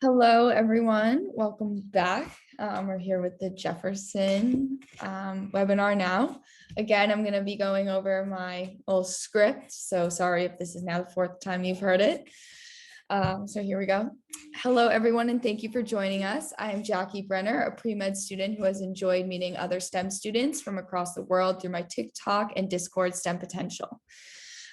Hello, everyone. Welcome back. We're here with the Jefferson webinar now. Again, I'm going to be going over my little script, so sorry if this is now the fourth time you've heard it. So here we go. Hello, everyone, and thank you for joining us. I am Jackie Brenner, a pre-med student who has enjoyed meeting other STEM students from across the world through my TikTok and Discord STEM Potential.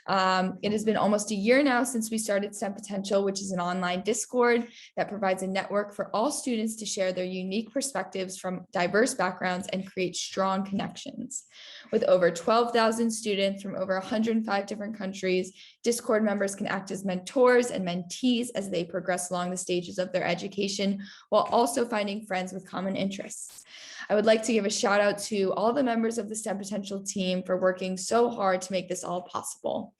It has been almost a year now since we started STEM Potential, which is an online Discord that provides a network for all students to share their unique perspectives from diverse backgrounds and create strong connections. With over 12,000 students from over 105 different countries, Discord members can act as mentors and mentees as they progress along the stages of their education, while also finding friends with common interests. I would like to give a shout out to all the members of the STEM Potential team for working so hard to make this all possible.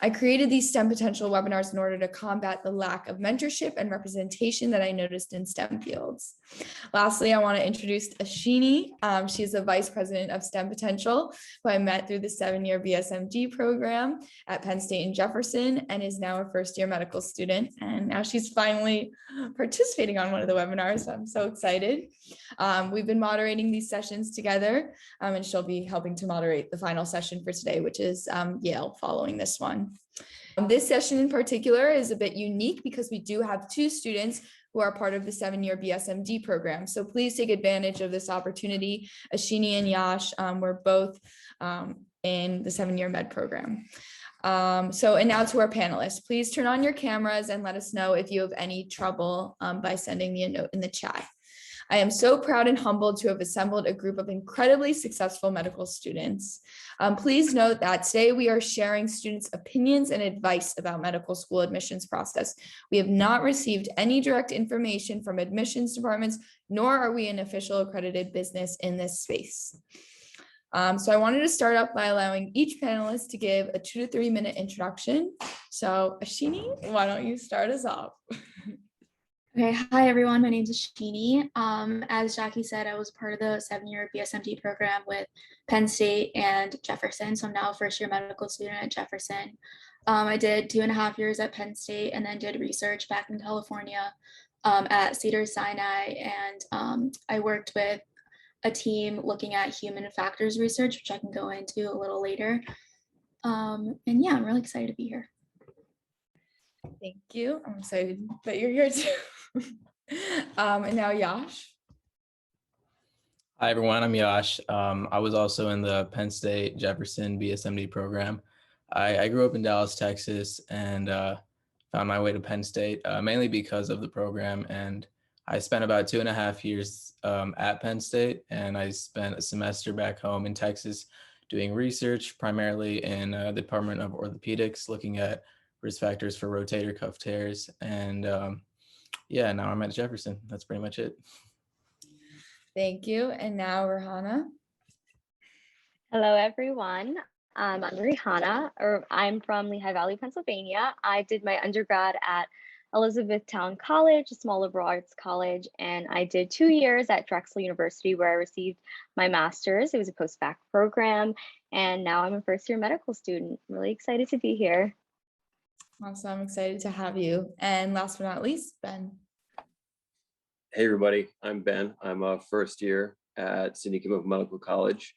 I created these STEM Potential webinars in order to combat the lack of mentorship and representation that I noticed in STEM fields. Lastly, I want to introduce Ashini. She is the Vice President of STEM Potential, who I met through the 7-year BSMD program at Penn State and Jefferson, and is now a first-year medical student. And now she's finally participating on one of the webinars. So I'm so excited. We've been moderating these sessions together, and she'll be helping to moderate the final session for today, which is Yale following this one. This session in particular is a bit unique because we do have 2 students who are part of the 7-year BSMD program. So please take advantage of this opportunity. Ashini and Yash were both in the 7-year med program. And now to our panelists. Please turn on your cameras and let us know if you have any trouble by sending me a note in the chat. I am so proud and humbled to have assembled a group of incredibly successful medical students. Please note that today we are sharing students' opinions and advice about medical school admissions process. We have not received any direct information from admissions departments, nor are we an official accredited business in this space. So I wanted to start off by allowing each panelist to give a 2 to 3 minute introduction. So Ashini, why don't you start us off? Okay, hi everyone, my name is Ashini. As Jackie said, I was part of the 7-year BSMD program with Penn State and Jefferson, so I'm now a first-year medical student at Jefferson. I did 2.5 years at Penn State and then did research back in California at Cedars-Sinai, and I worked with a team looking at human factors research, which I can go into a little later. And yeah, I'm really excited to be here. Thank you. I'm excited that you're here too. And now Yash. Hi everyone, I'm Yash. I was also in the Penn State Jefferson BSMD program. I grew up in Dallas, Texas, and found my way to Penn State mainly because of the program. And I spent about 2.5 years at Penn State, and I spent a semester back home in Texas doing research, primarily in the Department of Orthopedics, looking at risk factors for rotator cuff tears. And yeah, now I'm at Jefferson. That's pretty much it. Thank you. And now Rihanna. Hello, everyone. I'm Rihanna, or I'm from Lehigh Valley, Pennsylvania. I did my undergrad at Elizabethtown College, a small liberal arts college, and I did 2 years at Drexel University where I received my master's. It was a Postbac program, and now I'm a first-year medical student. I'm really excited to be here. Awesome. I'm excited to have you. And last but not least, Ben. Hey everybody, I'm Ben. I'm a first year at Sidney KIMMEL Medical College.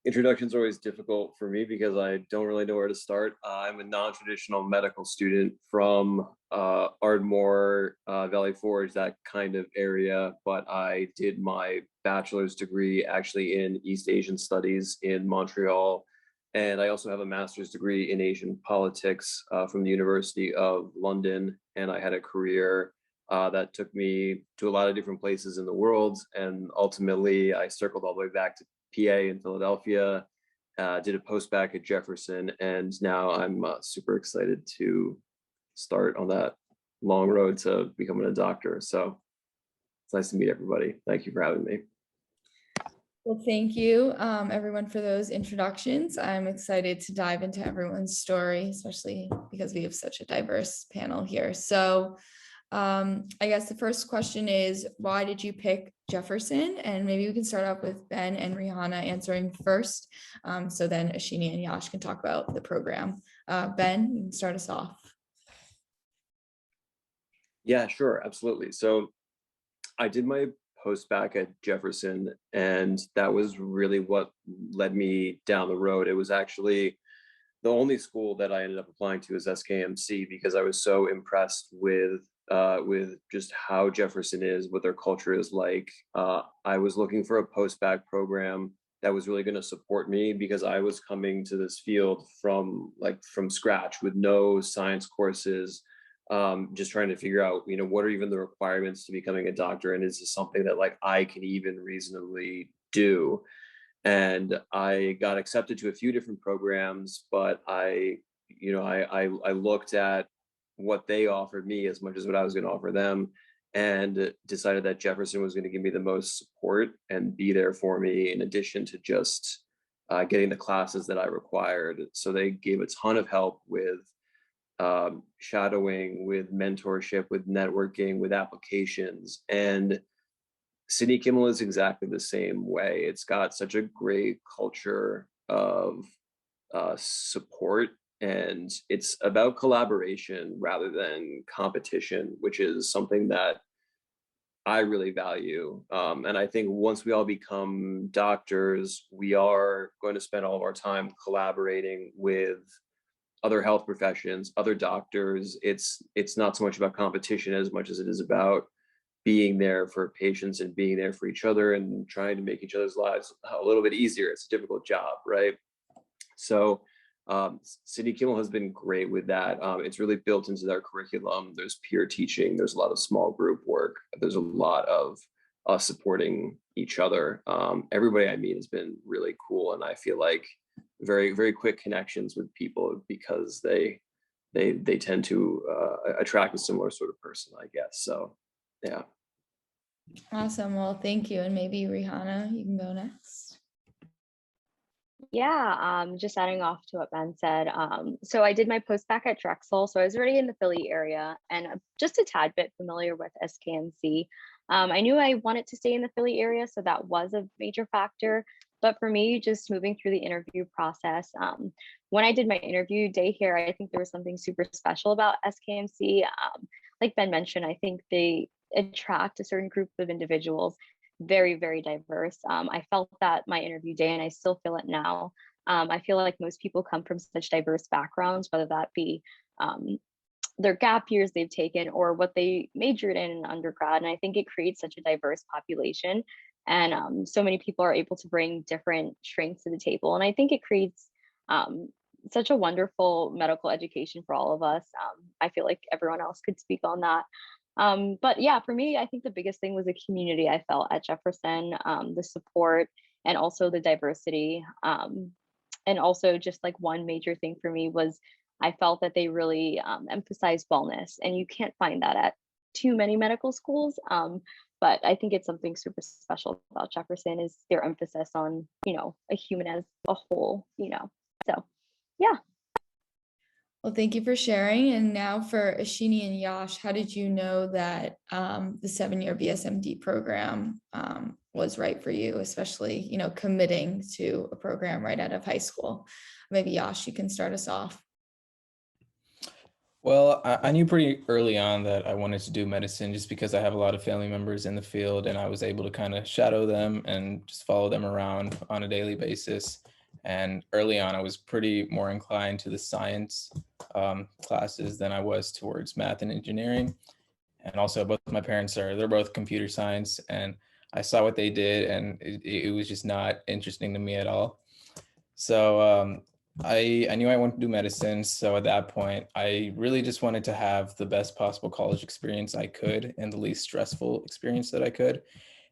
Introductions are always difficult for me because I don't really know where to start. I'm a non-traditional medical student from Ardmore, Valley Forge, that kind of area, but I did my bachelor's degree actually in East Asian Studies in Montreal. And I also have a master's degree in Asian politics from the University of London. And I had a career that took me to a lot of different places in the world. And ultimately, I circled all the way back to PA in Philadelphia, did a postbac at Jefferson, and now I'm super excited to start on that long road to becoming a doctor. So it's nice to meet everybody. Thank you for having me. Well, thank you, everyone, for those introductions. I'm excited to dive into everyone's story, especially because we have such a diverse panel here. So I guess the first question is, why did you pick Jefferson? And maybe we can start off with Ben and Rihanna answering first. So then Ashini and Yash can talk about the program. Ben, you can start us off. Yeah, sure, absolutely. So I did my post-bac at Jefferson, and that was really what led me down the road. It was actually the only school that I ended up applying to is SKMC because I was so impressed with just how Jefferson is, what their culture is like. I was looking for a post-bac program that was really going to support me because I was coming to this field from scratch with no science courses, just trying to figure out, what are even the requirements to becoming a doctor, and is this something that like I can even reasonably do? And I got accepted to a few different programs, but I looked at what they offered me as much as what I was going to offer them, and decided that Jefferson was going to give me the most support and be there for me in addition to just getting the classes that I required. So they gave a ton of help with shadowing, with mentorship, with networking, with applications. And Sidney Kimmel is exactly the same way. It's got such a great culture of support, and it's about collaboration rather than competition, which is something that I really value. And I think once we all become doctors, we are going to spend all of our time collaborating with other health professions, other doctors. It's not so much about competition as much as it is about being there for patients and being there for each other and trying to make each other's lives a little bit easier. It's a difficult job, right? So Sidney Kimmel has been great with that. It's really built into their curriculum. There's peer teaching. There's a lot of small group work. There's a lot of us supporting each other. Everybody I meet has been really cool, and I feel like very, very quick connections with people because they tend to attract a similar sort of person, I guess. So yeah. Awesome. Well, thank you. And maybe Rihanna, you can go next. Yeah, just adding off to what Ben said. So I did my post-bac at Drexel, so I was already in the Philly area and just a tad bit familiar with SKMC. I knew I wanted to stay in the Philly area, so that was a major factor. But for me, just moving through the interview process, when I did my interview day here, I think there was something super special about SKMC. Like Ben mentioned, I think they attract a certain group of individuals, very, very diverse. I felt that my interview day, and I still feel it now. I feel like most people come from such diverse backgrounds, whether that be their gap years they've taken or what they majored in undergrad. And I think it creates such a diverse population. And so many people are able to bring different strengths to the table. And I think it creates such a wonderful medical education for all of us. I feel like everyone else could speak on that. But yeah, for me, I think the biggest thing was the community I felt at Jefferson, the support, and also the diversity. And also just like one major thing for me was I felt that they really emphasized wellness, and you can't find that at too many medical schools. But I think it's something super special about Jefferson is their emphasis on, a human as a whole, So yeah. Well, thank you for sharing. And now for Ashini and Yash, how did you know that the 7-year BSMD program was right for you, especially, committing to a program right out of high school? Maybe Yash, you can start us off. Well, I knew pretty early on that I wanted to do medicine just because I have a lot of family members in the field and I was able to kind of shadow them and just follow them around on a daily basis. And early on, I was pretty more inclined to the science classes than I was towards math and engineering. And also both my parents they're both computer science, and I saw what they did and it was just not interesting to me at all. So I knew I wanted to do medicine. So at that point, I really just wanted to have the best possible college experience I could and the least stressful experience that I could.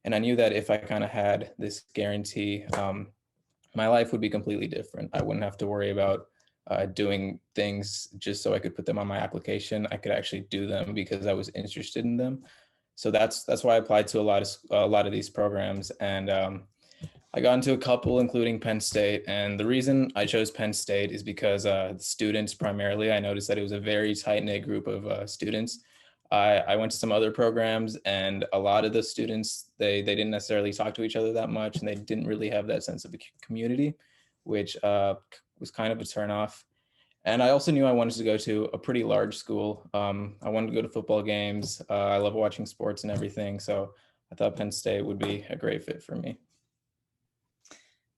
And I knew that if I kind of had this guarantee, my life would be completely different. I wouldn't have to worry about doing things just so I could put them on my application. I could actually do them because I was interested in them. So that's why I applied to a lot of these programs. And I got into a couple, including Penn State. And the reason I chose Penn State is because the students primarily, I noticed that it was a very tight-knit group of students. I went to some other programs and a lot of the students, they didn't necessarily talk to each other that much and they didn't really have that sense of a community, which was kind of a turnoff. And I also knew I wanted to go to a pretty large school. I wanted to go to football games. I love watching sports and everything. So I thought Penn State would be a great fit for me.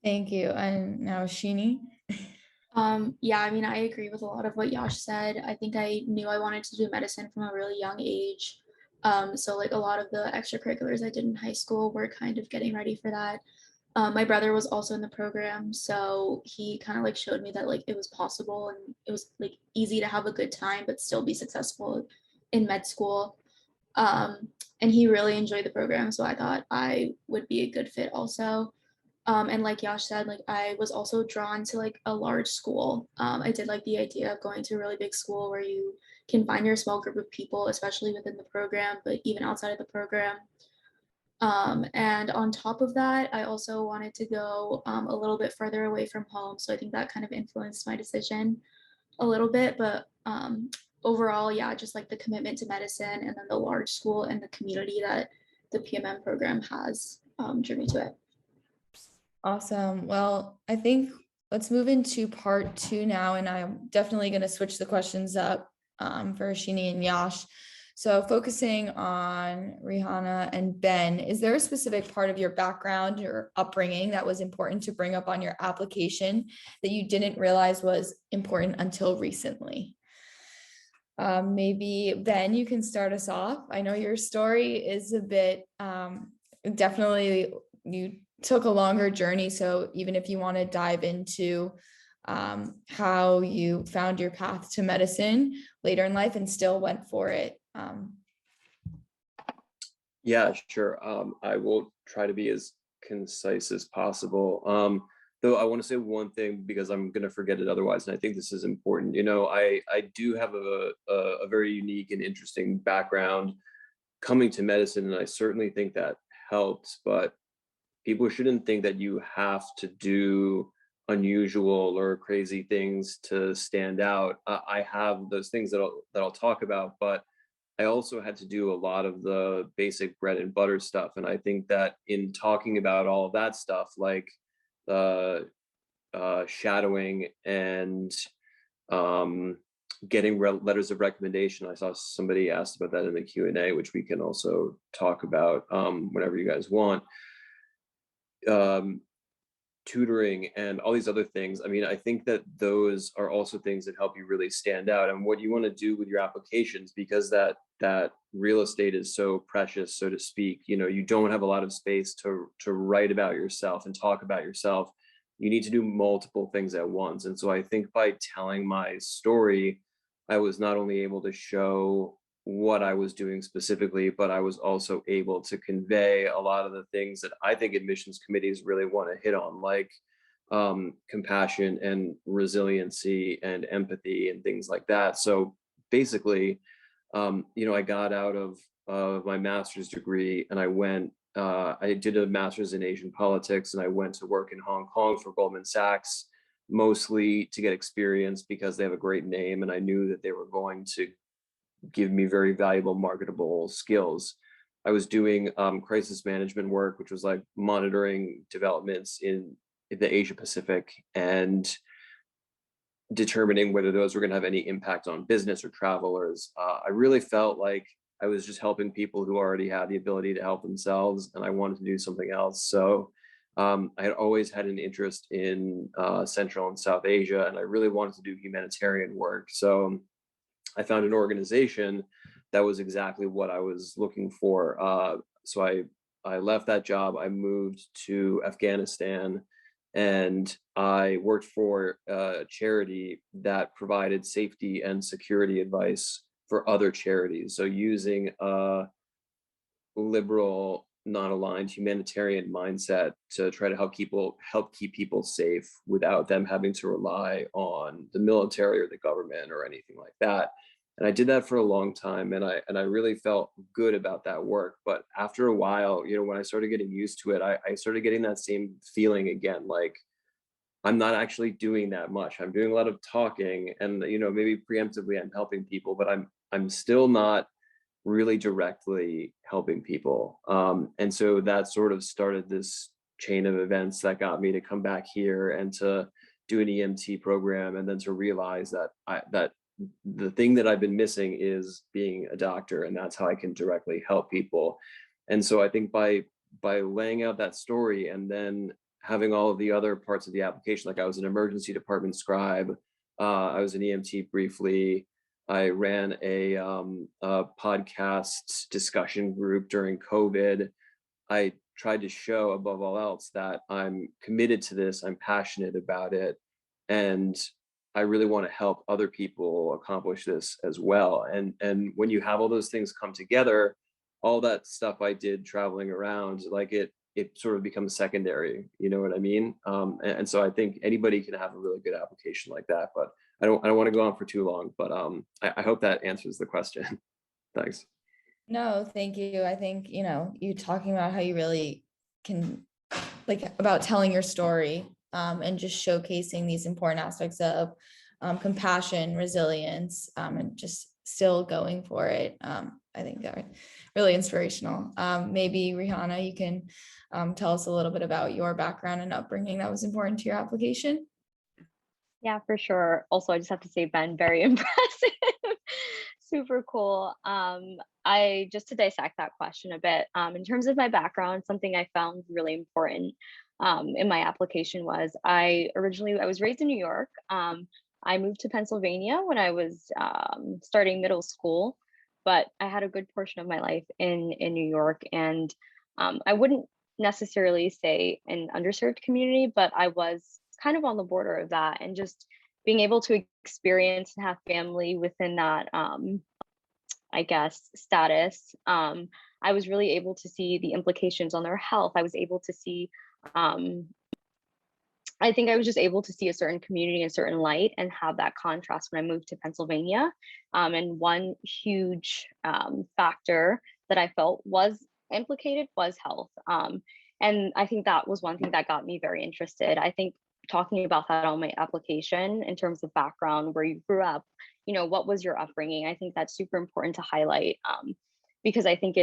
Thank you. And now Sheeny. Yeah, I mean, I agree with a lot of what Yash said. I think I knew I wanted to do medicine from a really young age. So like a lot of the extracurriculars I did in high school were kind of getting ready for that. My brother was also in the program, so he kind of like showed me that like it was possible and it was like easy to have a good time but still be successful in med school. Um, and he really enjoyed the program, so I thought I would be a good fit also. And like Yash said, like I was also drawn to like a large school. I did like the idea of going to a really big school where you can find your small group of people, especially within the program, but even outside of the program. And on top of that, I also wanted to go a little bit further away from home. So I think that kind of influenced my decision a little bit. But overall, yeah, just like the commitment to medicine and then the large school and the community that the PMM program has drew me to it. Awesome. Well, I think let's move into part 2 now, and I'm definitely going to switch the questions up for Sheeny and Yash. So focusing on Rihanna and Ben, is there a specific part of your background or upbringing that was important to bring up on your application that you didn't realize was important until recently? Maybe Ben, you can start us off. I know your story is a bit, definitely you took a longer journey. So even if you want to dive into how you found your path to medicine later in life and still went for it. Yeah, sure. I will try to be as concise as possible. Though I want to say one thing because I'm going to forget it otherwise, and I think this is important. You know, I do have a very unique and interesting background coming to medicine, and I certainly think that helps. But people shouldn't think that you have to do unusual or crazy things to stand out. I have those things that I'll talk about, but I also had to do a lot of the basic bread and butter stuff. And I think that in talking about all of that stuff, like shadowing and getting letters of recommendation, I saw somebody asked about that in the Q&A, which we can also talk about whenever you guys want. Tutoring and all these other things. I mean, I think that those are also things that help you really stand out and what you want to do with your applications, because that real estate is so precious, so to speak. You know, you don't have a lot of space to write about yourself and talk about yourself. You need to do multiple things at once. And so I think by telling my story, I was not only able to show what I was doing specifically, but I was also able to convey a lot of the things that I think admissions committees really want to hit on, like compassion and resiliency and empathy and things like that. So basically, you know, I got out of my master's degree and I did a master's in Asian politics, and I went to work in Hong Kong for Goldman Sachs, mostly to get experience because they have a great name, and I knew that they were going to give me very valuable marketable skills. I was doing crisis management work, which was like monitoring developments in the Asia Pacific and determining whether those were going to have any impact on business or travelers. I really felt like I was just helping people who already had the ability to help themselves, and I wanted to do something else. So I had always had an interest in Central and South Asia, and I really wanted to do humanitarian work. So I found an organization that was exactly what I was looking for. So I left that job. I moved to Afghanistan, and I worked for a charity that provided safety and security advice for other charities. So using a liberal, non-aligned humanitarian mindset to try to help keep people safe without them having to rely on the military or the government or anything like that. And I did that for a long time, and I really felt good about that work. But after a while, you know, when I started getting used to it, I started getting that same feeling again, like I'm not actually doing that much. I'm doing a lot of talking, and you know, maybe preemptively I'm helping people, but I'm still not really directly helping people. And so that sort of started this chain of events that got me to come back here and to do an EMT program, and then to realize that that the thing that I've been missing is being a doctor, and that's how I can directly help people. And so I think by laying out that story and then having all of the other parts of the application, like I was an emergency department scribe, I was an EMT briefly, I ran a podcast discussion group during COVID. I tried to show above all else that I'm committed to this, I'm passionate about it, and I really want to help other people accomplish this as well. And when you have all those things come together, all that stuff I did traveling around, like it sort of becomes secondary, you know what I mean? And so I think anybody can have a really good application like that, but I don't want to go on for too long, but I hope that answers the question. Thanks. No, thank you. I think, you talking about how you really can, like, about telling your story, and just showcasing these important aspects of compassion, resilience, and just still going for it. I think they're really inspirational. Maybe Rihanna, you can tell us a little bit about your background and upbringing that was important to your application. Yeah, for sure. Also, I just have to say, Ben, very impressive. Super cool. I just to dissect that question a bit, in terms of my background, something I found really important in my application was I was raised in New York. I moved to Pennsylvania when I was starting middle school, but I had a good portion of my life in New York, and I wouldn't necessarily say an underserved community, but I was kind of on the border of that, and just being able to experience and have family within that, I guess, status. I was really able to see the implications on their health. I was able to see, I think I was just able to see a certain community, a certain light, and have that contrast when I moved to Pennsylvania. And one huge factor that I felt was implicated was health. And I think that was one thing that got me very interested. I think talking about that on my application in terms of background, where you grew up, what was your upbringing? I think that's super important to highlight, because I think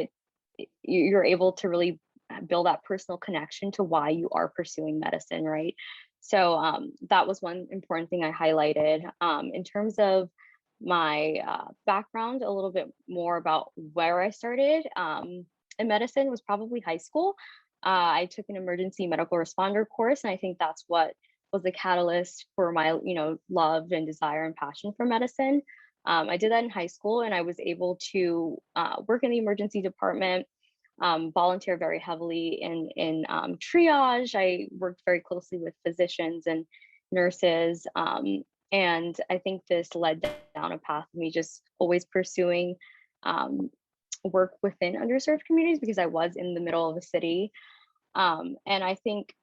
you're able to really build that personal connection to why you are pursuing medicine, right? So that was one important thing I highlighted. In terms of my background, a little bit more about where I started in medicine was probably high school. I took an emergency medical responder course, and I think that's what was the catalyst for my, love and desire and passion for medicine. I did that in high school, and I was able to work in the emergency department, volunteer very heavily in triage. I worked very closely with physicians and nurses. And I think this led down a path of me just always pursuing work within underserved communities, because I was in the middle of a city. And I think,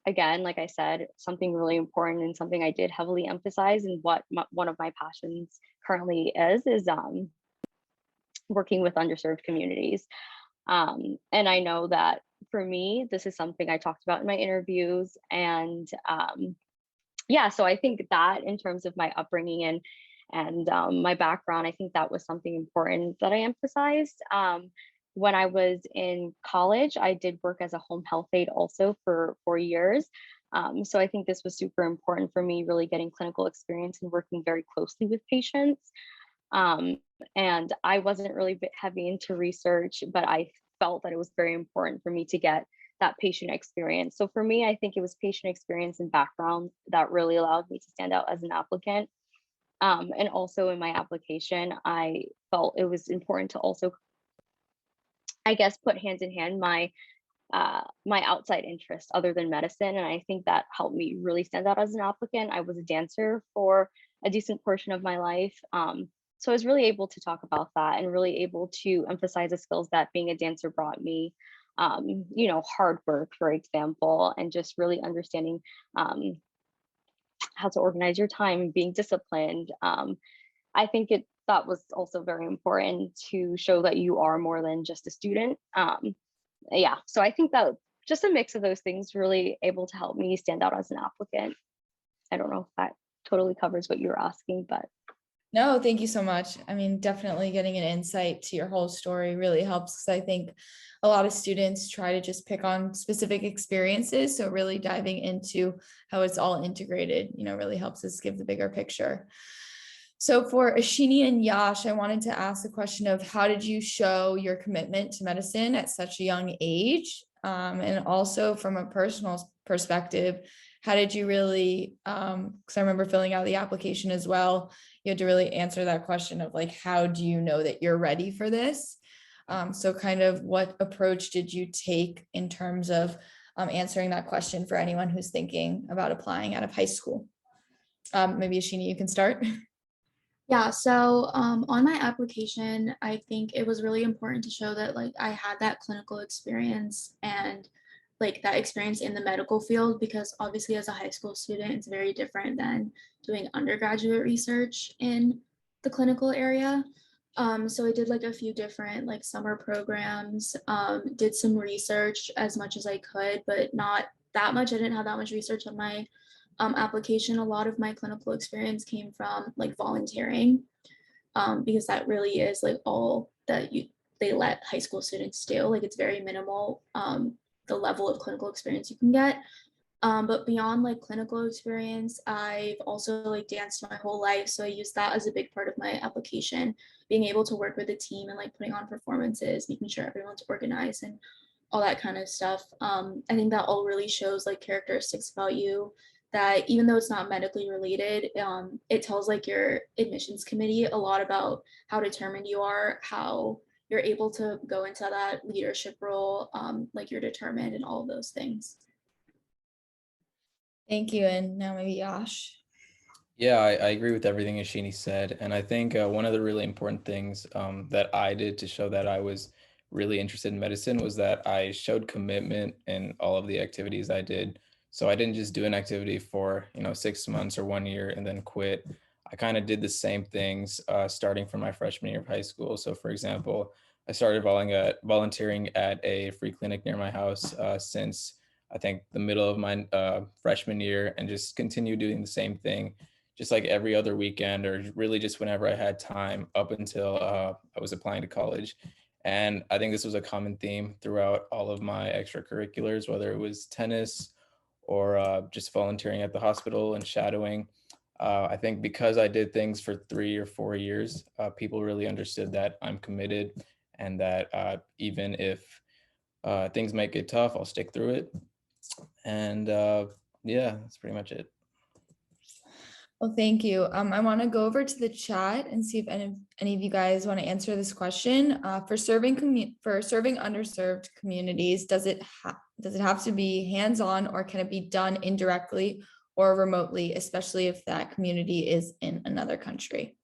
again, like I said, something really important and something I did heavily emphasize, and what one of my passions currently is working with underserved communities. And I know that for me, this is something I talked about in my interviews. And yeah, so I think that in terms of my upbringing and my background, I think that was something important that I emphasized. When I was in college, I did work as a home health aide also for 4 years. So I think this was super important for me, really getting clinical experience and working very closely with patients. And I wasn't really heavy into research, but I felt that it was very important for me to get that patient experience. So for me, I think it was patient experience and background that really allowed me to stand out as an applicant. And also in my application, I felt it was important to also, I guess, put hand in hand my outside interest other than medicine. And I think that helped me really stand out as an applicant. I was a dancer for a decent portion of my life. So I was really able to talk about that and really able to emphasize the skills that being a dancer brought me. Hard work, for example, and just really understanding how to organize your time, being disciplined. I think that was also very important to show that you are more than just a student. Yeah, so I think that just a mix of those things really able to help me stand out as an applicant. I don't know if that totally covers what you were asking, but No, thank you so much. I mean, definitely getting an insight to your whole story really helps because I think a lot of students try to just pick on specific experiences. So really diving into how it's all integrated, really helps us give the bigger picture. So for Ashini and Yash, I wanted to ask the question of how did you show your commitment to medicine at such a young age? And also from a personal perspective, how did you really, because I remember filling out the application as well, you had to really answer that question of like, how do you know that you're ready for this? So kind of what approach did you take in terms of answering that question for anyone who's thinking about applying out of high school? Maybe Ashini, you can start. Yeah, so on my application, I think it was really important to show that like I had that clinical experience and like that experience in the medical field, because obviously as a high school student, it's very different than doing undergraduate research in the clinical area. So I did like a few different like summer programs, did some research as much as I could, but not that much. I didn't have that much research on my application. A lot of my clinical experience came from like volunteering, because that really is like all that they let high school students do. Like it's very minimal, the level of clinical experience you can get. But beyond like clinical experience, I've also like danced my whole life. So I use that as a big part of my application, being able to work with a team and like putting on performances, making sure everyone's organized and all that kind of stuff. I think that all really shows like characteristics about you that even though it's not medically related, it tells like your admissions committee a lot about how determined you are, how you're able to go into that leadership role, like you're determined and all of those things. Thank you. And now maybe Yash. Yeah, I agree with everything Ashini said. And I think one of the really important things that I did to show that I was really interested in medicine was that I showed commitment in all of the activities I did. So I didn't just do an activity for, 6 months or 1 year and then quit. I kind of did the same things starting from my freshman year of high school. So for example, I started volunteering at a free clinic near my house since I think the middle of my freshman year, and just continue doing the same thing just like every other weekend, or really just whenever I had time up until I was applying to college. And I think this was a common theme throughout all of my extracurriculars, whether it was tennis or just volunteering at the hospital and shadowing. I think because I did things for 3 or 4 years, people really understood that I'm committed, and that even if things might get tough, I'll stick through it. And yeah, that's pretty much it. Well, thank you. I want to go over to the chat and see if any of you guys want to answer this question. For serving underserved communities, does it have to be hands-on, or can it be done indirectly or remotely, especially if that community is in another country?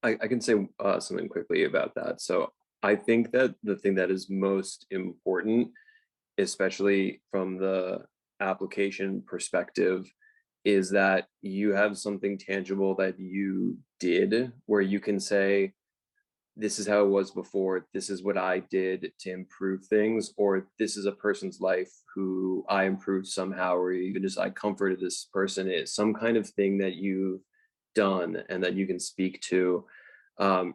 I can say something quickly about that. So I think that the thing that is most important, especially from the application perspective, is that you have something tangible that you did, where you can say, this is how it was before, this is what I did to improve things, or this is a person's life who I improved somehow, or even just I comforted this person. It's some kind of thing that you've done and that you can speak to,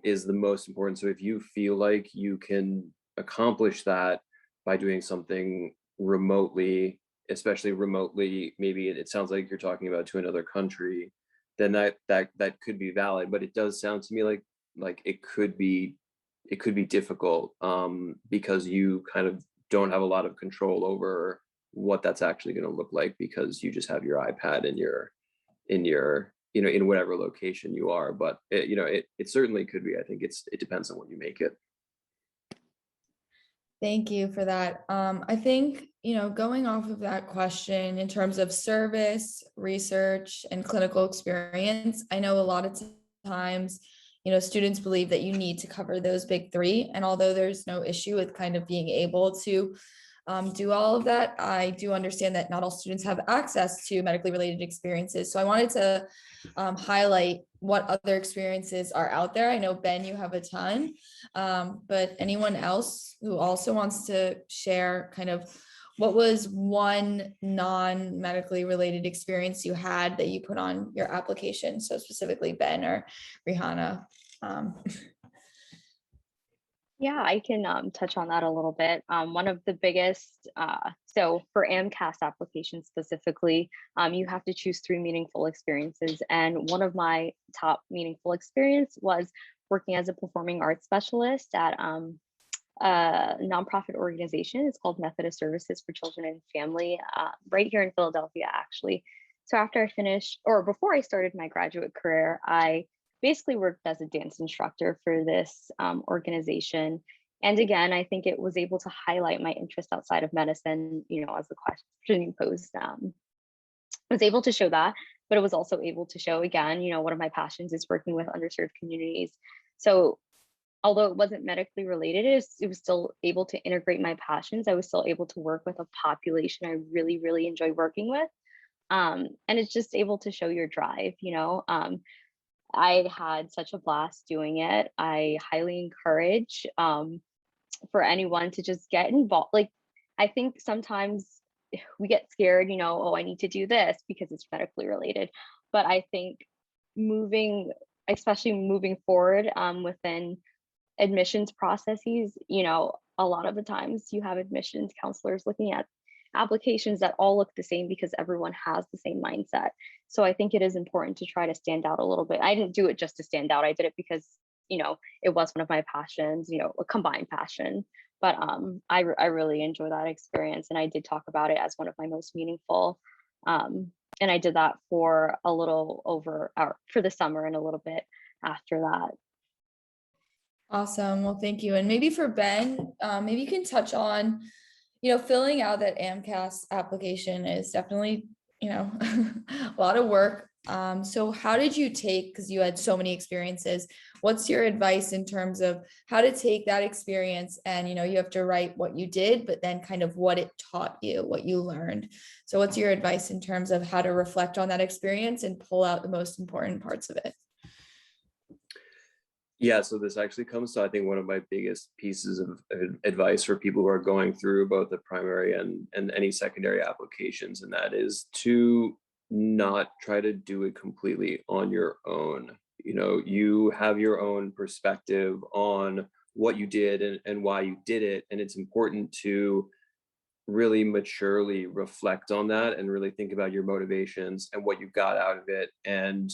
is the most important. So if you feel like you can accomplish that by doing something remotely, especially remotely, maybe it sounds like you're talking about to another country, then that could be valid. But it does sound to me like it could be difficult, because you kind of don't have a lot of control over what that's actually going to look like, because you just have your iPad in your in whatever location you are. But it certainly could be. I think it depends on what you make it. Thank you for that. I think, going off of that question in terms of service, research, and clinical experience, I know a lot of times, students believe that you need to cover those big three. And although there's no issue with kind of being able to do all of that, I do understand that not all students have access to medically related experiences. So I wanted to highlight what other experiences are out there. I know, Ben, you have a ton, but anyone else who also wants to share kind of what was one non-medically related experience you had that you put on your application? So specifically Ben or Rihanna. Yeah, I can touch on that a little bit. One of the biggest, so for AMCAS applications specifically, you have to choose 3 meaningful experiences. And one of my top meaningful experience was working as a performing arts specialist at a nonprofit organization. It's called Methodist Services for Children and Family, right here in Philadelphia, actually. So after I finished, or before I started my graduate career, I basically worked as a dance instructor for this organization. And again, I think it was able to highlight my interest outside of medicine, as the question you posed, was able to show that, but it was also able to show, again, one of my passions is working with underserved communities. So although it wasn't medically related, it was still able to integrate my passions. I was still able to work with a population I really, really enjoy working with. And it's just able to show your drive, I had such a blast doing it. I highly encourage for anyone to just get involved. Like, I think sometimes we get scared, oh, I need to do this because it's medically related. But I think especially moving forward within admissions processes, a lot of the times you have admissions counselors looking at applications that all look the same because everyone has the same mindset. So I think it is important to try to stand out a little bit. I didn't do it just to stand out. I did it because, it was one of my passions, a combined passion. But I really enjoy that experience. And I did talk about it as one of my most meaningful. And I did that for a little over, or for the summer and a little bit after that. Awesome. Well, thank you. And maybe for Ben, maybe you can touch on, filling out that AMCAS application is definitely, a lot of work. So how did you take, because you had so many experiences, what's your advice in terms of how to take that experience and, you have to write what you did, but then kind of what it taught you, what you learned. So what's your advice in terms of how to reflect on that experience and pull out the most important parts of it? Yeah, so this actually comes to, I think, one of my biggest pieces of advice for people who are going through both the primary and any secondary applications, and that is to not try to do it completely on your own. You have your own perspective on what you did and why you did it, and it's important to really maturely reflect on that and really think about your motivations and what you got out of it. And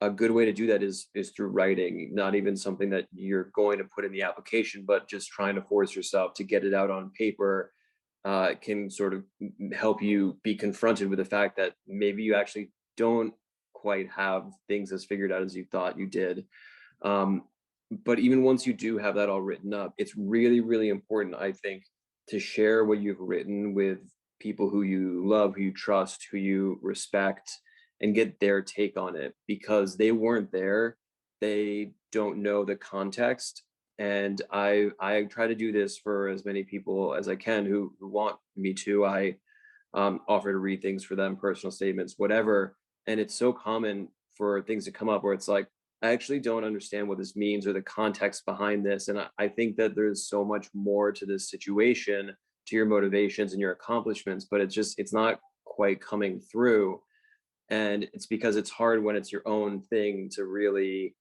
a good way to do that is through writing, not even something that you're going to put in the application, but just trying to force yourself to get it out on paper can sort of help you be confronted with the fact that maybe you actually don't quite have things as figured out as you thought you did. But even once you do have that all written up, it's really, really important, I think, to share what you've written with people who you love, who you trust, who you respect, and get their take on it, because they weren't there. They don't know the context. And I try to do this for as many people as I can who want me to. I offer to read things for them, personal statements, whatever. And it's so common for things to come up where it's like, I actually don't understand what this means or the context behind this. And I think that there's so much more to this situation, to your motivations and your accomplishments, but it's not quite coming through. And it's because it's hard when it's your own thing to really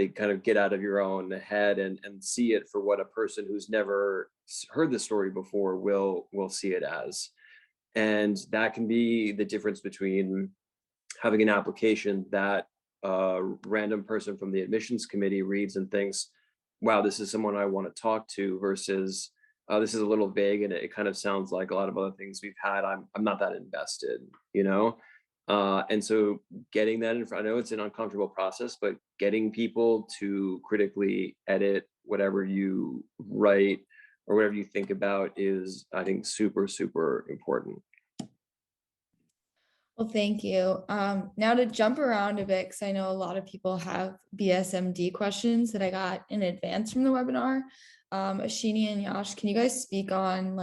kind of get out of your own head and see it for what a person who's never heard the story before will see it as. And that can be the difference between having an application that a random person from the admissions committee reads and thinks, wow, this is someone I want to talk to, versus this is a little vague and it kind of sounds like a lot of other things we've had. I'm not that invested, and so getting that in front, I know it's an uncomfortable process, but getting people to critically edit whatever you write or whatever you think about is, I think, super, super important. Well, thank you. Now to jump around a bit, because I know a lot of people have BSMD questions that I got in advance from the webinar. Ashini and Yash, can you guys speak on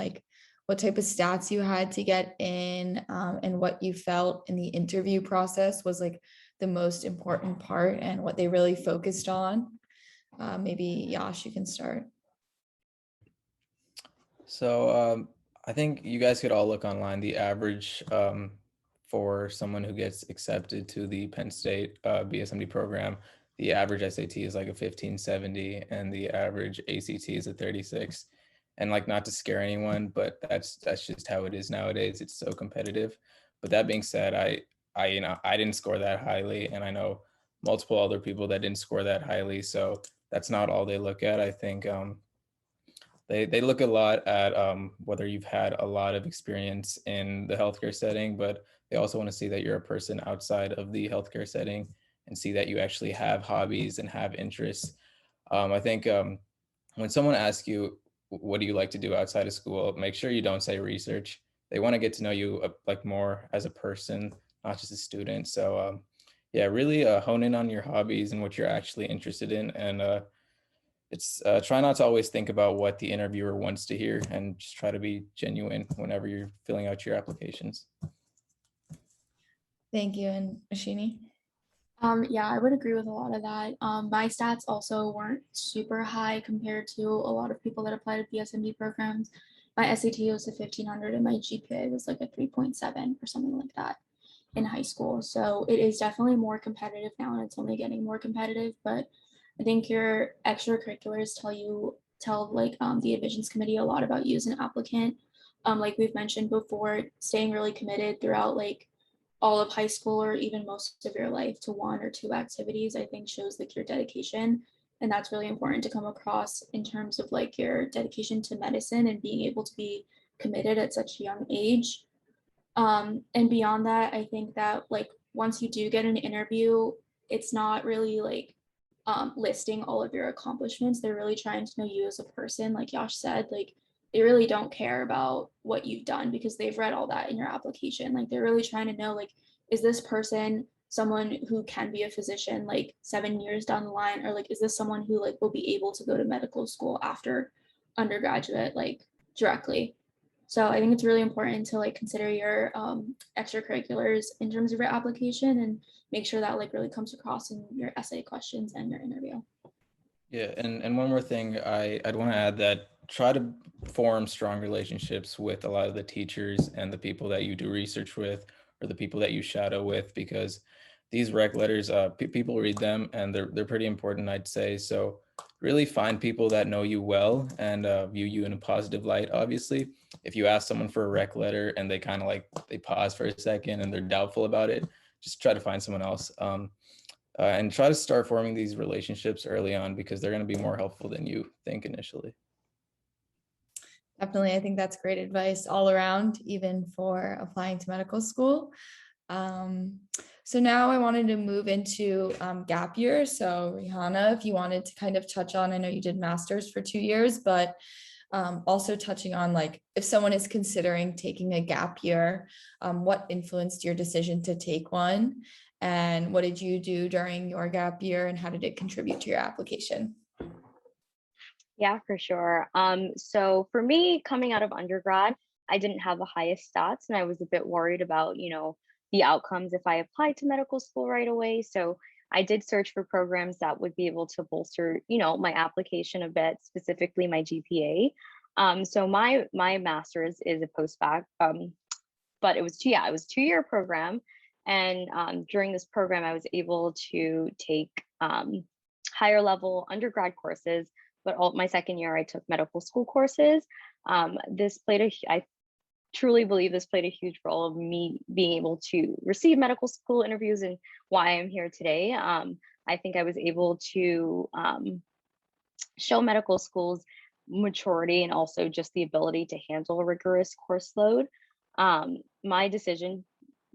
what type of stats you had to get in and what you felt in the interview process was the most important part and what they really focused on? Maybe Yash, you can start. So I think you guys could all look online. The average for someone who gets accepted to the Penn State BSMD program, the average SAT is like a 1570 and the average ACT is a 36. And like, not to scare anyone, but that's just how it is nowadays. It's so competitive. But that being said, I didn't score that highly, and I know multiple other people that didn't score that highly. So that's not all they look at. I think they look a lot at whether you've had a lot of experience in the healthcare setting, but they also want to see that you're a person outside of the healthcare setting and see that you actually have hobbies and have interests. I think when someone asks you, what do you like to do outside of school, make sure you don't say research. They want to get to know you like more as a person, not just a student. So yeah, really hone in on your hobbies and what you're actually interested in. And it's try not to always think about what the interviewer wants to hear, and just try to be genuine whenever you're filling out your applications. Thank you. And Ashini? Yeah, I would agree with a lot of that. My stats also weren't super high compared to a lot of people that apply to BSMD programs. My SAT was a 1500 and my GPA was like a 3.7 or something like that in high school. So it is definitely more competitive now, and it's only getting more competitive. But I think your extracurriculars tell like the admissions committee a lot about you as an applicant. Like we've mentioned before, staying really committed throughout like all of high school or even most of your life to one or two activities, I think shows like your dedication. And that's really important to come across in terms of like your dedication to medicine and being able to be committed at such a young age. And beyond that, I think that like once you do get an interview, it's not really like listing all of your accomplishments. They're really trying to know you as a person. Like Yash said, like they really don't care about what you've done because they've read all that in your application. Like they're really trying to know, like, is this person someone who can be a physician like 7 years down the line, or like is this someone who like will be able to go to medical school after undergraduate like directly. So I think it's really important to like consider your extracurriculars in terms of your application and make sure that like really comes across in your essay questions and your interview. Yeah, and one more thing I'd want to add, that try to form strong relationships with a lot of the teachers and the people that you do research with, or the people that you shadow with, because these rec letters, people read them and they're pretty important, I'd say. So really find people that know you well and view you in a positive light. Obviously, if you ask someone for a rec letter and they kind of like, they pause for a second and they're doubtful about it, just try to find someone else. And try to start forming these relationships early on, because they're going to be more helpful than you think initially. Definitely, I think that's great advice all around, even for applying to medical school. So now I wanted to move into gap year. So Rihanna, if you wanted to kind of touch on, I know you did masters for 2 years, but also touching on like if someone is considering taking a gap year, what influenced your decision to take one? And what did you do during your gap year and how did it contribute to your application? Yeah, for sure. So for me, coming out of undergrad, I didn't have the highest stats and I was a bit worried about, the outcomes if I applied to medical school right away. So I did search for programs that would be able to bolster, my application a bit, specifically my GPA. So my master's is a postbac, but it was 2-year program. And during this program, I was able to take higher level undergrad courses, but my second year I took medical school courses. I truly believe this played a huge role of me being able to receive medical school interviews and why I'm here today. I think I was able to show medical schools maturity and also just the ability to handle a rigorous course load. My decision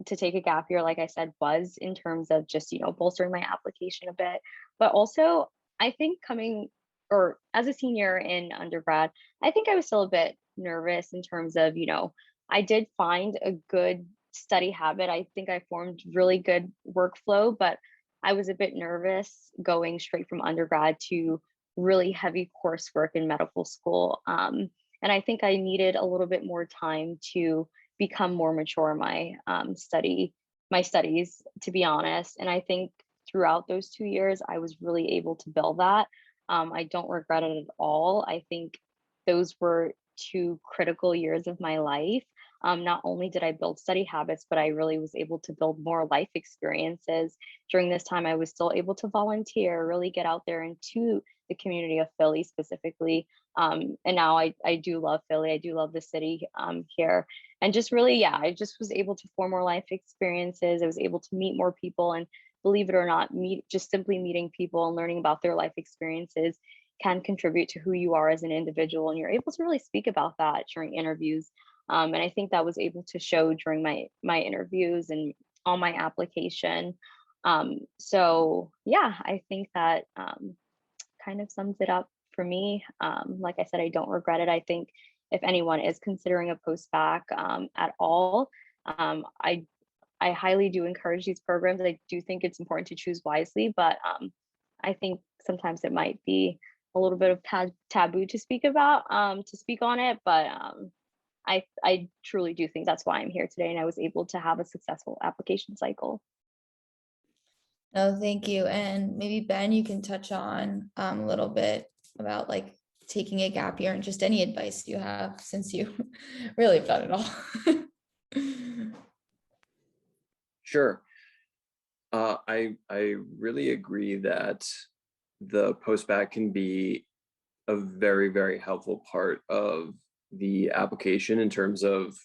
to take a gap year, like I said, was in terms of just, bolstering my application a bit, but also I think as a senior in undergrad, I think I was still a bit nervous in terms of, I did find a good study habit. I think I formed really good workflow, but I was a bit nervous going straight from undergrad to really heavy coursework in medical school. And I think I needed a little bit more time to become more mature in my studies, to be honest. And I think throughout those 2 years, I was really able to build that. I don't regret it at all. I think those were two critical years of my life. Not only did I build study habits, but I really was able to build more life experiences. During this time, I was still able to volunteer, really get out there into the community of Philly specifically. And now I do love Philly. I do love the city here. And just really, yeah, I just was able to form more life experiences. I was able to meet more people, and believe it or not, just simply meeting people and learning about their life experiences can contribute to who you are as an individual. And you're able to really speak about that during interviews. And I think that was able to show during my interviews and on my application. So yeah, I think that kind of sums it up for me. Like I said, I don't regret it. I think if anyone is considering a postbac at all, I highly do encourage these programs. I do think it's important to choose wisely, but I think sometimes it might be a little bit of taboo to speak about, to speak on it. But I truly do think that's why I'm here today, and I was able to have a successful application cycle. No, thank you. And maybe Ben, you can touch on a little bit about like taking a gap year and just any advice you have, since you really have done it all. Sure. I really agree that the postbac can be a very, very helpful part of the application in terms of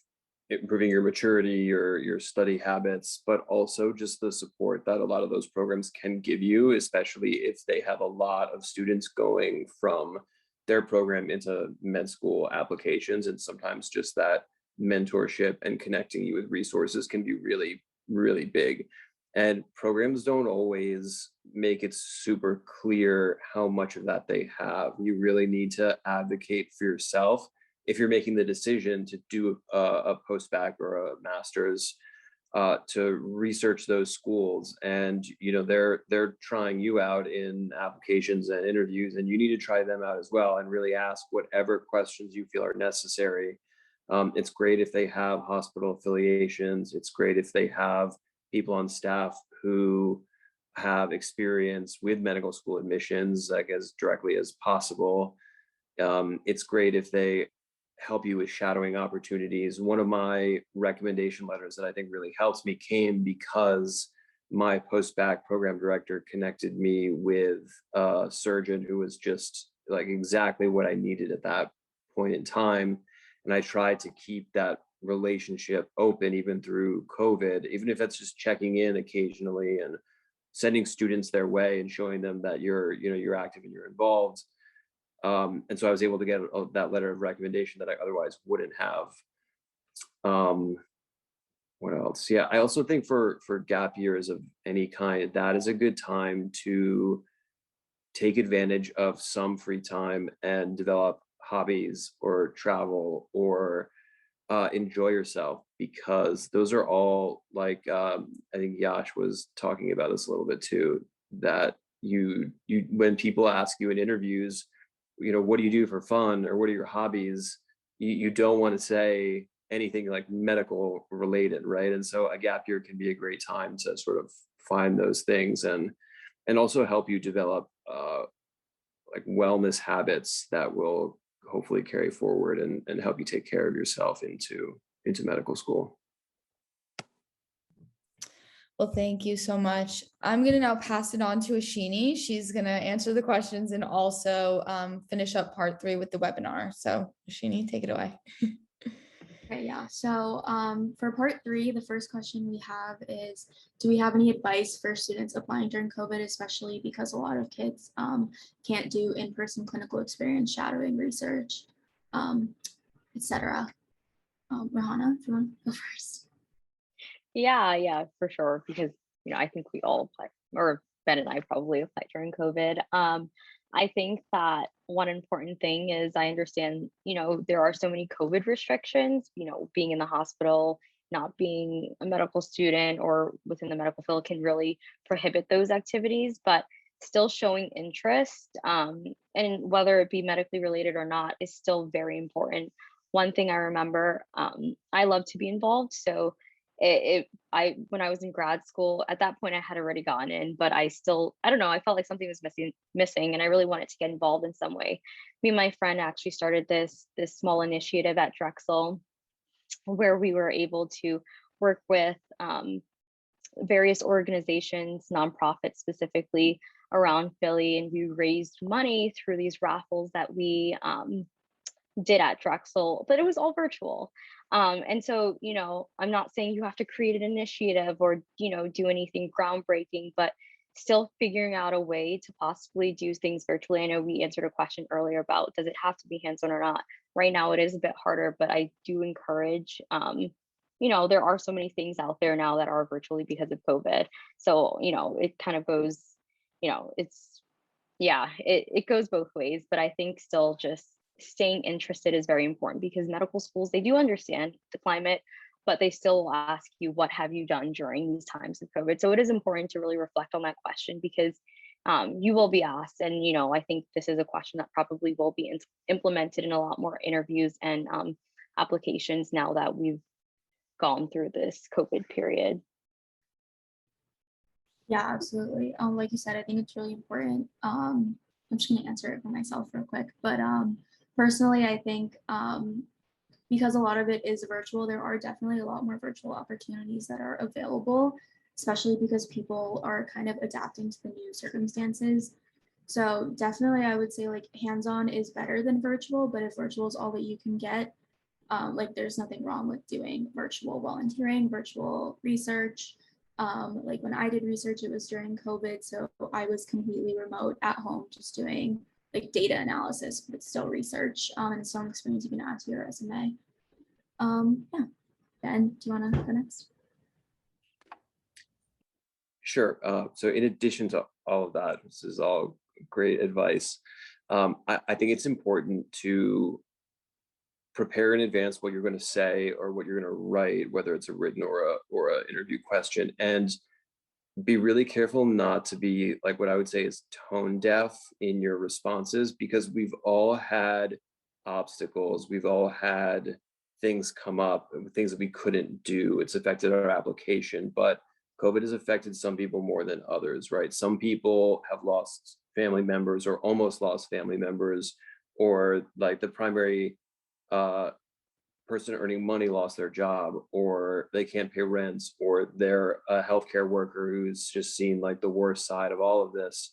improving your maturity, your study habits, but also just the support that a lot of those programs can give you, especially if they have a lot of students going from their program into med school applications. And sometimes just that mentorship and connecting you with resources can be really, really big. And programs don't always make it super clear how much of that they have. You really need to advocate for yourself if you're making the decision to do a postbac or a master's, to research those schools. And they're trying you out in applications and interviews, and you need to try them out as well and really ask whatever questions you feel are necessary. It's great if they have hospital affiliations. It's great if they have people on staff who have experience with medical school admissions, like as directly as possible. It's great if they help you with shadowing opportunities. One of my recommendation letters that I think really helps me came because my postbac program director connected me with a surgeon who was just like exactly what I needed at that point in time. And I tried to keep that relationship open even through COVID, even if that's just checking in occasionally and sending students their way and showing them that you're active and you're involved. And so I was able to get that letter of recommendation that I otherwise wouldn't have. What else? Yeah, I also think for gap years of any kind, that is a good time to take advantage of some free time and develop hobbies or travel or enjoy yourself, because those are all like, I think Yash was talking about this a little bit too, that you when people ask you in interviews, what do you do for fun or what are your hobbies, you don't want to say anything like medical related, right? And so a gap year can be a great time to sort of find those things and also help you develop like wellness habits that will hopefully carry forward and help you take care of yourself into medical school. Well, thank you so much. I'm going to now pass it on to Ashini. She's going to answer the questions and also finish up part 3 with the webinar. So Ashini, take it away. Okay, yeah. So for part 3, the first question we have is, do we have any advice for students applying during COVID, especially because a lot of kids can't do in-person clinical experience, shadowing, research, etc. Rahana, if you want to go first. Yeah, for sure. Because, I think we all apply, or Ben and I probably applied during COVID. I think that one important thing is I understand, there are so many COVID restrictions, being in the hospital, not being a medical student or within the medical field can really prohibit those activities, but still showing interest, and whether it be medically related or not is still very important. One thing I remember, I love to be involved. So when I was in grad school, at that point I had already gotten in, but I don't know, I felt like something was missing, and I really wanted to get involved in some way. Me and my friend actually started this small initiative at Drexel where we were able to work with various organizations, nonprofits specifically around Philly, and we raised money through these raffles that we did at Drexel, but it was all virtual. And so, I'm not saying you have to create an initiative or, do anything groundbreaking, but still figuring out a way to possibly do things virtually. I know we answered a question earlier about, does it have to be hands-on or not? Right now it is a bit harder, but I do encourage, there are so many things out there now that are virtually because of COVID. So, it kind of goes, it goes both ways, but I think still just staying interested is very important, because medical schools, they do understand the climate, but they still will ask you, what have you done during these times of COVID? So it is important to really reflect on that question, because you will be asked. And, I think this is a question that probably will be implemented in a lot more interviews and applications now that we've gone through this COVID period. Yeah, absolutely. Like you said, I think it's really important. I'm just gonna answer it for myself real quick, but personally, I think because a lot of it is virtual, there are definitely a lot more virtual opportunities that are available, especially because people are kind of adapting to the new circumstances. So definitely, I would say like hands-on is better than virtual, but if virtual is all that you can get, like there's nothing wrong with doing virtual volunteering, virtual research. Like when I did research, it was during COVID, so I was completely remote at home, just doing like data analysis, but still research, and some experience you can add to your resume. Yeah, Ben, do you want to go next? Sure. So in addition to all of that, this is all great advice. I think it's important to prepare in advance what you're going to say or what you're going to write, whether it's a written or a interview question, and be really careful not to be like what I would say is tone deaf in your responses, because we've all had obstacles, we've all had things come up, things that we couldn't do. It's affected our application, but COVID has affected some people more than others, right? Some people have lost family members or almost lost family members, or like the primary person earning money lost their job, or they can't pay rents, or they're a healthcare worker who's just seen like the worst side of all of this.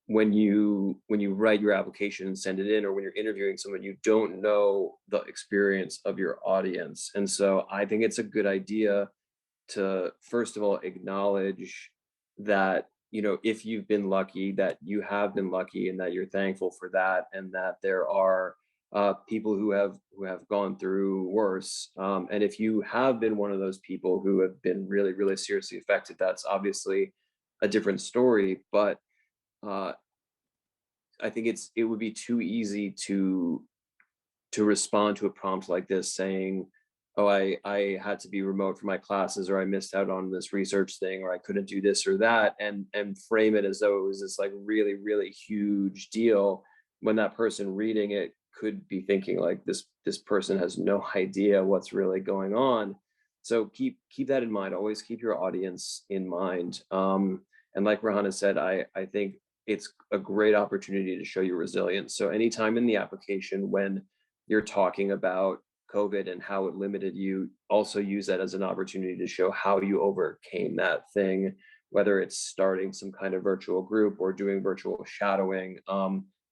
When you write your application and send it in, or when you're interviewing someone, you don't know the experience of your audience. And so I think it's a good idea to first of all acknowledge that, if you've been lucky, that you have been lucky, and that you're thankful for that, and that there are people who have gone through worse. And if you have been one of those people who have been really, really seriously affected, that's obviously a different story. But I think it would be too easy to respond to a prompt like this saying, oh, I had to be remote for my classes, or I missed out on this research thing, or I couldn't do this or that, and frame it as though it was this like really, really huge deal, when that person reading it could be thinking like, this person has no idea what's really going on. So keep that in mind. Always keep your audience in mind. And like Rahana said, I think it's a great opportunity to show your resilience. So anytime in the application when you're talking about COVID and how it limited you, also use that as an opportunity to show how you overcame that thing, whether it's starting some kind of virtual group or doing virtual shadowing.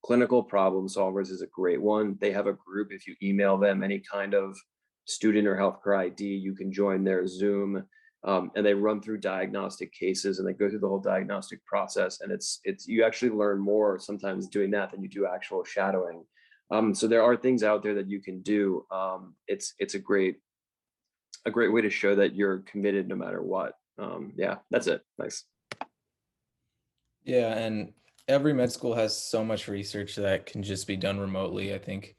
Clinical Problem Solvers is a great one. They have a group. If you email them any kind of student or healthcare ID, you can join their Zoom, and they run through diagnostic cases, and they go through the whole diagnostic process. And it's you actually learn more sometimes doing that than you do actual shadowing. So there are things out there that you can do. It's a great way to show that you're committed no matter what. Yeah, that's it. Thanks. Yeah, and every med school has so much research that can just be done remotely. I think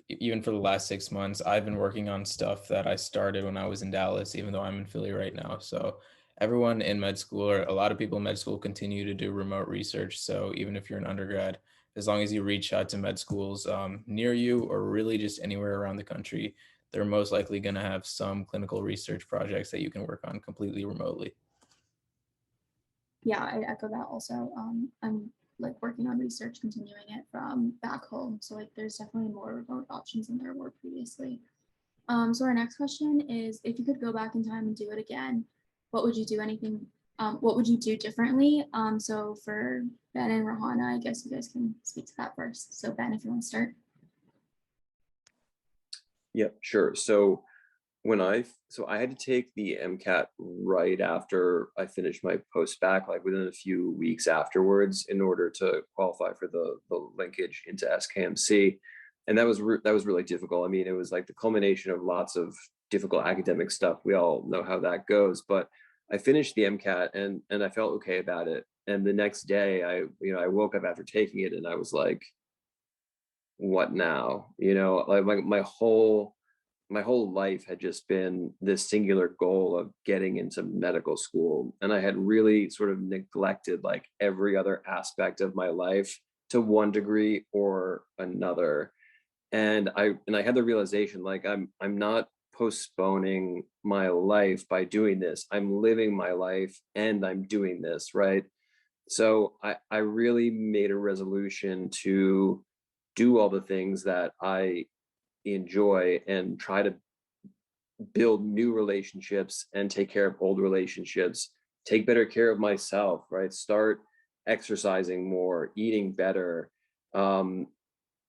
even for the last 6 months, I've been working on stuff that I started when I was in Dallas, even though I'm in Philly right now. So everyone in med school, or a lot of people in med school, continue to do remote research. So even if you're an undergrad, as long as you reach out to med schools near you, or really just anywhere around the country, they're most likely going to have some clinical research projects that you can work on completely remotely. Yeah, I echo that also. I'm like working on research, continuing it from back home. So like there's definitely more remote options than there were previously. So our next question is, if you could go back in time and do it again, what would you do what would you do differently? So for Ben and Rahana, I guess you guys can speak to that first. So Ben, if you want to start. Yep, sure. So I had to take the MCAT right after I finished my postbac, like within a few weeks afterwards, in order to qualify for the linkage into SKMC, and that was really difficult. I mean, it was like the culmination of lots of difficult academic stuff. We all know how that goes, but I finished the MCAT and I felt okay about it. And the next day, I woke up after taking it and I was like, what now? Like my whole life had just been this singular goal of getting into medical school. And I had really sort of neglected like every other aspect of my life to one degree or another. And I had the realization, like, I'm not postponing my life by doing this. I'm living my life and I'm doing this, right? So I really made a resolution to do all the things that I enjoy and try to build new relationships and take care of old relationships, take better care of myself, right? Start exercising more, eating better,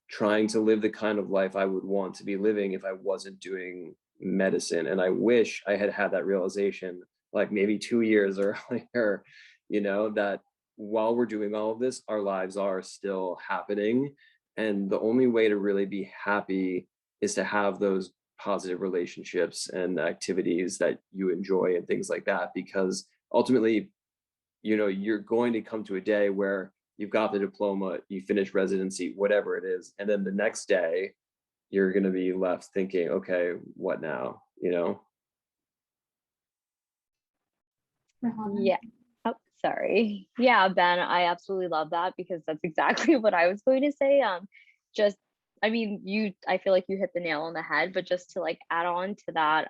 trying to live the kind of life I would want to be living if I wasn't doing medicine. And I wish I had had that realization like maybe 2 years earlier, that while we're doing all of this, our lives are still happening. And the only way to really be happy is to have those positive relationships and activities that you enjoy and things like that, because ultimately, you're going to come to a day where you've got the diploma, you finish residency, whatever it is, and then the next day you're going to be left thinking, okay, what now? Rahana. Yeah. Oh, sorry. Yeah, Ben, I absolutely love that because that's exactly what I was going to say. Just, I mean, I feel like you hit the nail on the head, but just to like add on to that,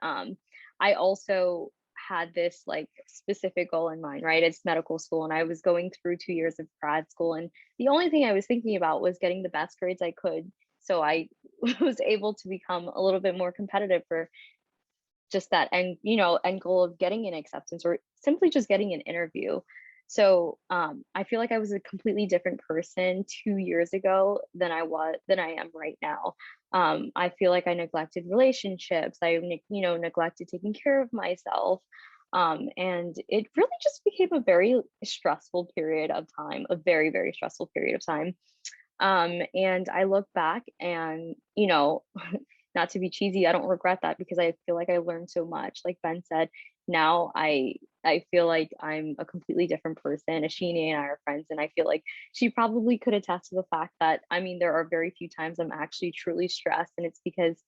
I also had this like specific goal in mind, right? It's medical school, and I was going through 2 years of grad school, and the only thing I was thinking about was getting the best grades I could. So I was able to become a little bit more competitive for just that end goal of getting an acceptance or simply just getting an interview. So I feel like I was a completely different person 2 years ago than I am right now. I feel like I neglected relationships. I neglected taking care of myself. And it really just became a very stressful period of time, a very, very stressful period of time. And I look back and, not to be cheesy, I don't regret that because I feel like I learned so much. Like Ben said, now I feel like I'm a completely different person. Ashini and I are friends, and I feel like she probably could attest to the fact that, I mean, there are very few times I'm actually truly stressed. And it's because,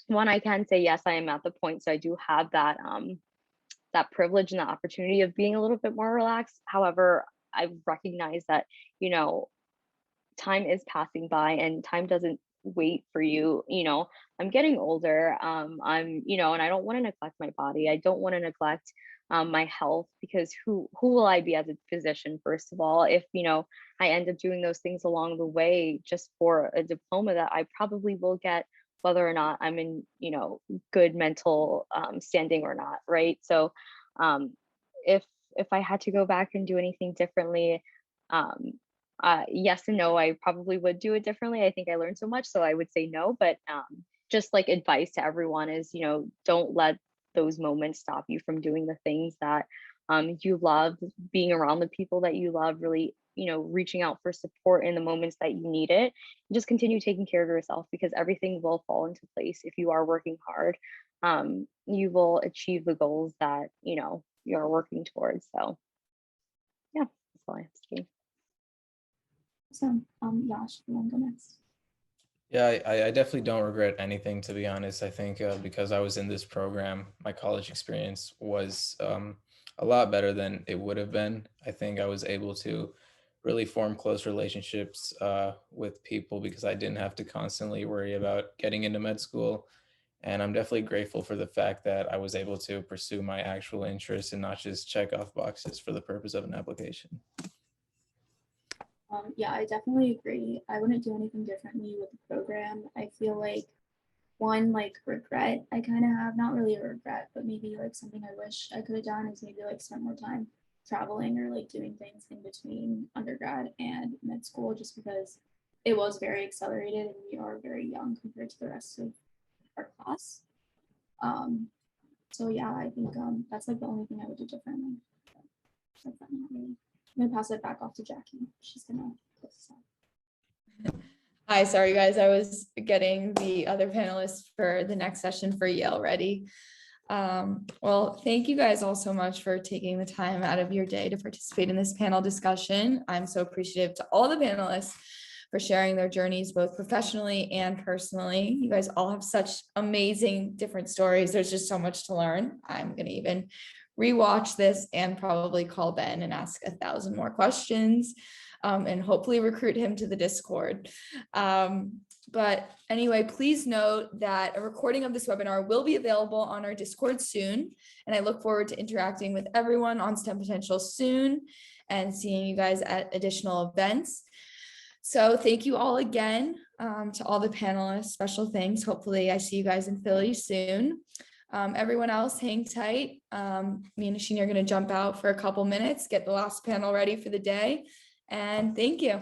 one, I can say, yes, I am at the point. So I do have that privilege and the opportunity of being a little bit more relaxed. However, I recognize that, time is passing by and time doesn't wait for you. I'm getting older. And I don't want to neglect my body. I don't want to neglect my health, because who will I be as a physician, first of all, if I end up doing those things along the way just for a diploma that I probably will get whether or not I'm in good mental standing or not, right? So if I had to go back and do anything differently, yes and no, I probably would do it differently. I think I learned so much, so I would say no. But just like advice to everyone is, don't let those moments stop you from doing the things that you love, being around the people that you love, really, reaching out for support in the moments that you need it. And just continue taking care of yourself, because everything will fall into place if you are working hard. You will achieve the goals that you're working towards. So yeah, that's all I have to say. So, Yash, you want to go next? Yeah, I definitely don't regret anything, to be honest. I think because I was in this program, my college experience was a lot better than it would have been. I think I was able to really form close relationships with people because I didn't have to constantly worry about getting into med school. And I'm definitely grateful for the fact that I was able to pursue my actual interests and not just check off boxes for the purpose of an application. Yeah, I definitely agree. I wouldn't do anything differently with the program. I feel like one like regret I kind of have, not really a regret, but maybe like something I wish I could have done is maybe like spend more time traveling or like doing things in between undergrad and med school, just because it was very accelerated and we are very young compared to the rest of our class. So yeah, I think that's like the only thing I would do differently. But not really. I'm gonna pass it back off to Jackie. She's gonna close this out. Hi, sorry guys, I was getting the other panelists for the next session for Yale ready. Well, thank you guys all so much for taking the time out of your day to participate in this panel discussion. I'm so appreciative to all the panelists for sharing their journeys both professionally and personally. You guys all have such amazing different stories. There's just so much to learn. I'm gonna even rewatch this and probably call Ben and ask 1,000 more questions. And hopefully recruit him to the Discord. But anyway, please note that a recording of this webinar will be available on our Discord soon. And I look forward to interacting with everyone on STEM Potential soon and seeing you guys at additional events. So thank you all again to all the panelists. Special thanks. Hopefully I see you guys in Philly soon. Everyone else, hang tight. Me and Ashini are going to jump out for a couple minutes, get the last panel ready for the day. And thank you.